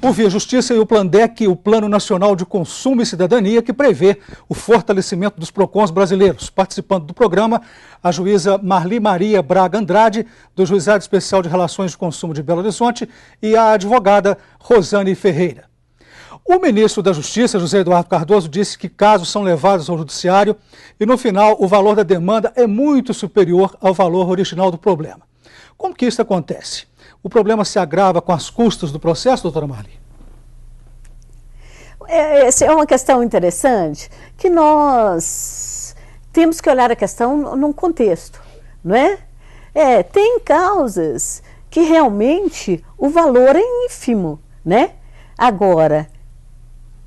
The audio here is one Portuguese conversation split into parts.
O Via Justiça e o Plandec, o Plano Nacional de Consumo e Cidadania, que prevê o fortalecimento dos PROCONs brasileiros. Participando do programa, a juíza Marli Maria Braga Andrade, do Juizado Especial de Relações de Consumo de Belo Horizonte, e a advogada Rosane Ferreira. O ministro da Justiça, José Eduardo Cardoso, disse que casos são levados ao judiciário e, no final, o valor da demanda é muito superior ao valor original do problema. Como que isso acontece? O problema se agrava com as custas do processo, doutora Marli? Essa é uma questão interessante, que nós temos que olhar a questão num contexto, não é? Tem causas que realmente o valor é ínfimo, né? Agora,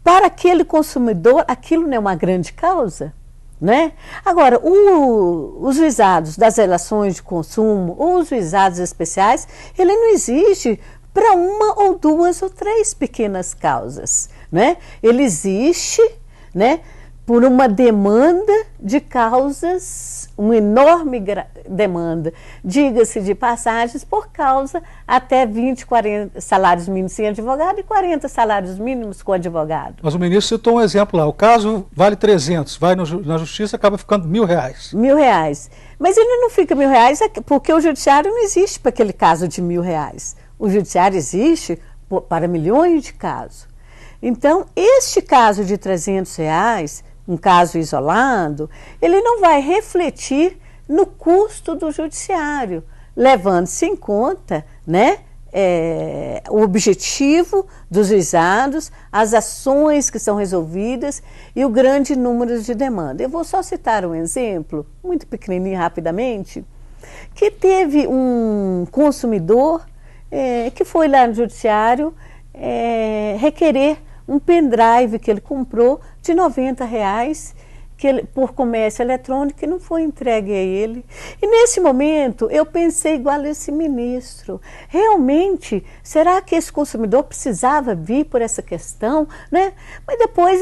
para aquele consumidor, aquilo não é uma grande causa, né? Agora, os juizados das relações de consumo ou os juizados especiais, ele não existe para uma ou duas ou três pequenas causas, né? Ele existe, né, por uma demanda de causas, uma enorme demanda, diga-se de passagens, por causa até 20, 40 salários mínimos sem advogado e 40 salários mínimos com advogado. Mas o ministro citou um exemplo lá, o caso vale 300, vai na justiça acaba ficando R$1.000. R$1.000. Mas ele não fica R$1.000 porque o judiciário não existe para aquele caso de R$1.000. O judiciário existe para milhões de casos. Então, este caso de R$300, um caso isolado, ele não vai refletir no custo do judiciário, levando-se em conta, né, o objetivo dos juizados, as ações que são resolvidas e o grande número de demanda. Eu vou só citar um exemplo, muito pequenininho, rapidamente, que teve um consumidor que foi lá no judiciário requerer um pendrive que ele comprou de R$90 por comércio eletrônico que não foi entregue a ele. E nesse momento eu pensei igual a esse ministro. Realmente, será que esse consumidor precisava vir por essa questão, né? Mas depois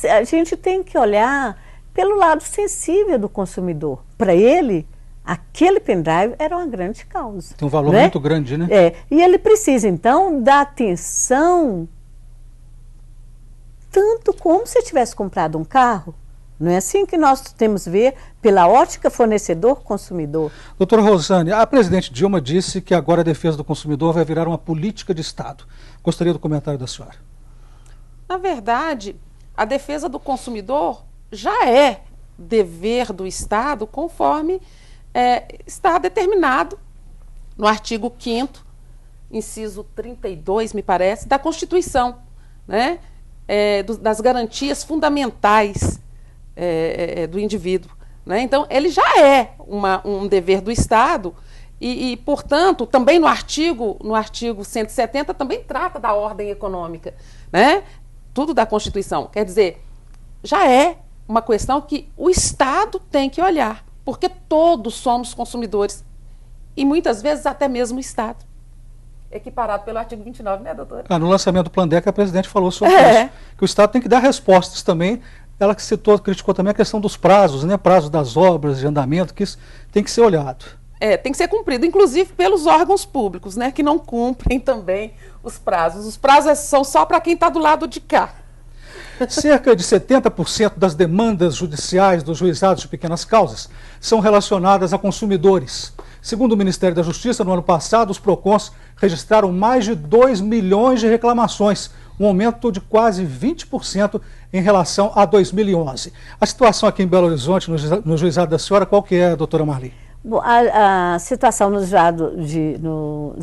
a gente tem que olhar pelo lado sensível do consumidor. Para ele, aquele pendrive era uma grande causa. Tem um valor, né, muito grande, né? E ele precisa, então, da atenção tanto como se tivesse comprado um carro. Não é assim que nós temos que ver pela ótica fornecedor-consumidor. Doutora Rosane, a presidente Dilma disse que agora a defesa do consumidor vai virar uma política de Estado. Gostaria do comentário da senhora. Na verdade, a defesa do consumidor já é dever do Estado conforme está determinado no artigo 5º, inciso 32, me parece, da Constituição, né? Das garantias fundamentais do indivíduo, né? Então, ele já é um dever do Estado e, portanto, também no artigo 170 também trata da ordem econômica, né? Tudo da Constituição. Quer dizer, já é uma questão que o Estado tem que olhar, porque todos somos consumidores e muitas vezes até mesmo o Estado. Equiparado pelo artigo 29, né, doutora? No lançamento do Plandec, a presidente falou sobre isso, que o Estado tem que dar respostas também. Ela que criticou também a questão dos prazos, né? Prazos das obras de andamento, que isso tem que ser olhado. Tem que ser cumprido, inclusive pelos órgãos públicos, né? Que não cumprem também os prazos. Os prazos são só para quem está do lado de cá. Cerca de 70% das demandas judiciais dos juizados de pequenas causas são relacionadas a consumidores. Segundo o Ministério da Justiça, no ano passado, os PROCONs registraram mais de 2 milhões de reclamações, um aumento de quase 20% em relação a 2011. A situação aqui em Belo Horizonte, no juizado da senhora, qual que é, doutora Marli? Bom, a situação nos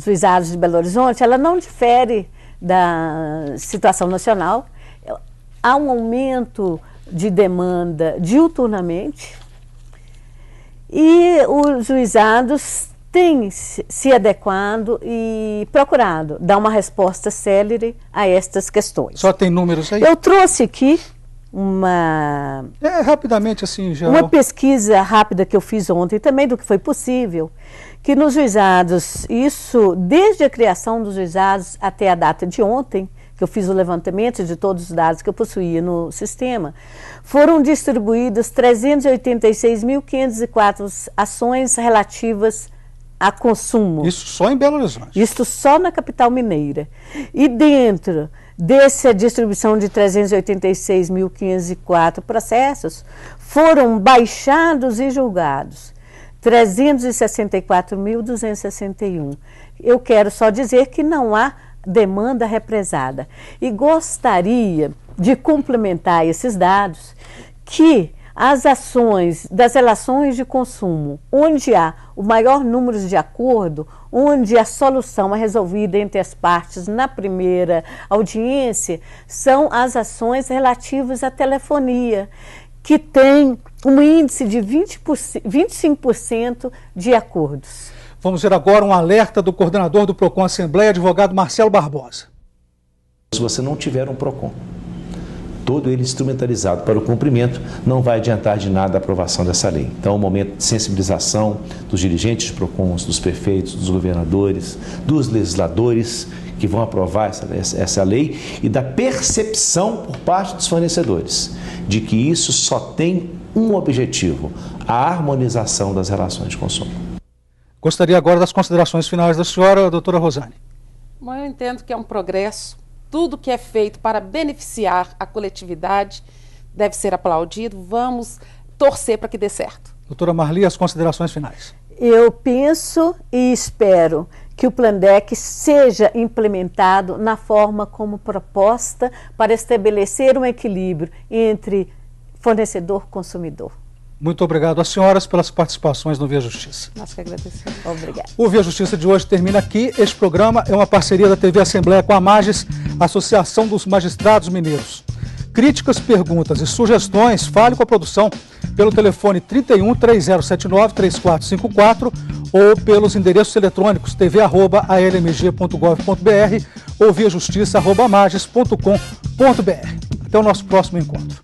juizados de Belo Horizonte, ela não difere da situação nacional. Há um aumento de demanda diuturnamente e os juizados têm se adequado e procurado dar uma resposta célere a estas questões. Só tem números aí? Eu trouxe aqui rapidamente assim, já. Uma pesquisa rápida que eu fiz ontem também do que foi possível, que nos juizados, isso desde a criação dos juizados até a data de ontem, que eu fiz o levantamento de todos os dados que eu possuía no sistema, foram distribuídas 386.504 ações relativas a consumo. Isso só em Belo Horizonte. Isso só na capital mineira. E dentro dessa distribuição de 386.504 processos, foram baixados e julgados 364.261. Eu quero só dizer que não há demanda represada. E gostaria de complementar esses dados que as ações das relações de consumo, onde há o maior número de acordo, onde a solução é resolvida entre as partes na primeira audiência, são as ações relativas à telefonia, que tem um índice de 25% de acordos. Vamos ver agora um alerta do coordenador do PROCON Assembleia, advogado Marcelo Barbosa. Se você não tiver um PROCON, todo ele instrumentalizado para o cumprimento, não vai adiantar de nada a aprovação dessa lei. Então, o momento de sensibilização dos dirigentes de PROCONs, dos prefeitos, dos governadores, dos legisladores que vão aprovar essa lei e da percepção por parte dos fornecedores de que isso só tem um objetivo, a harmonização das relações de consumo. Gostaria agora das considerações finais da senhora, doutora Rosane. Bom, eu entendo que é um progresso. Tudo que é feito para beneficiar a coletividade deve ser aplaudido. Vamos torcer para que dê certo. Doutora Marli, as considerações finais. Eu penso e espero que o Plandec seja implementado na forma como proposta para estabelecer um equilíbrio entre fornecedor e consumidor. Muito obrigado às senhoras pelas participações no Via Justiça. Nós que agradecemos. Obrigada. O Via Justiça de hoje termina aqui. Este programa é uma parceria da TV Assembleia com a MAGES, Associação dos Magistrados Mineiros. Críticas, perguntas e sugestões, fale com a produção pelo telefone 31 3079 3454 ou pelos endereços eletrônicos tv@almg.gov.br ou viajustiça@mages.com.br. Até o nosso próximo encontro.